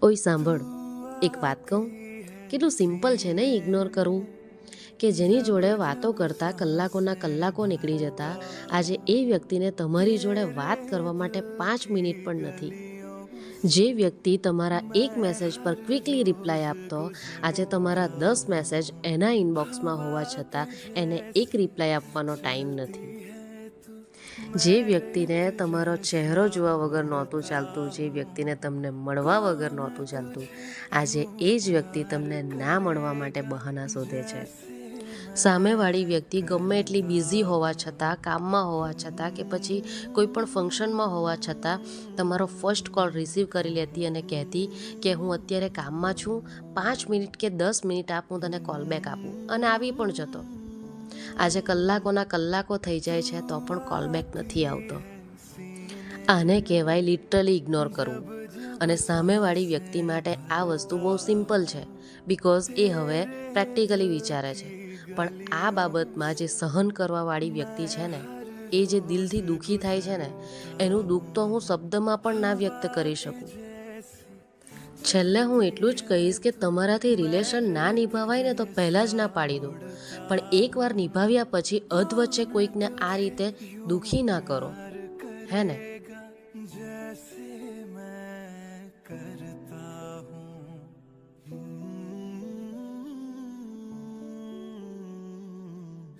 ઓય સાંભળ, એક વાત કહું, કેટલું સિમ્પલ છે ને ઇગ્નોર કરવું. કે જેની જોડે વાતો કરતાં કલાકોના કલાકો નીકળી જતા, આજે એ વ્યક્તિને તમારી જોડે વાત કરવા માટે 5 મિનિટ પણ નથી. જે વ્યક્તિ તમારા એક મેસેજ પર ક્વિકલી રિપ્લાય આપતો, આજે તમારા 10 મેસેજ એના ઇનબોક્સમાં હોવા છતાં એને એક રિપ્લાય આપવાનો ટાઈમ નથી. જે વ્યક્તિને તમારો ચહેરો જોવા વગર નહોતું ચાલતું, જે વ્યક્તિને તમને મળવા વગર નહોતું ચાલતું, આજે એ જ વ્યક્તિ તમને ના મળવા માટે બહાના શોધે છે. સામેવાળી વ્યક્તિ ગમે એટલી બિઝી હોવા છતાં, કામમાં હોવા છતાં કે પછી કોઈ પણ ફંક્શનમાં હોવા છતાં તમારો ફર્સ્ટ કોલ રિસીવ કરી લેતી અને કહેતી કે હું અત્યારે કામમાં છું, 5 મિનિટ કે 10 મિનિટ આપ, હું તને કોલ બેક આપું, અને આવી પણ જતો. આજે કલાકોના કલાકો થઈ જાય છે તો પણ કોલ બેક નથી આવતો. આને કહેવાય લિટરલી ઇગ્નોર કરવું. અને સામેવાળી વ્યક્તિ માટે આ વસ્તુ બહુ સિમ્પલ છે, બિકોઝ એ હવે પ્રેક્ટિકલી વિચારે છે. પણ આ બાબતમાં જે સહન કરવાવાળી વ્યક્તિ છે ને, એ જે દિલથી દુઃખી થાય છે ને, એનું દુઃખ તો હું શબ્દમાં પણ ના વ્યક્ત કરી શકું. છેલ્લે હું એટલું જ કહીશ કે તમારાથી રિલેશન ના નિભાવાય ને તો પહેલાં જ ના પાડી દો, પણ એકવાર નિભાવ્યા પછી અધવચ્ચે કોઈકને આ રીતે દુઃખી ના કરો, હે ને? जैसे मैं करता हूँ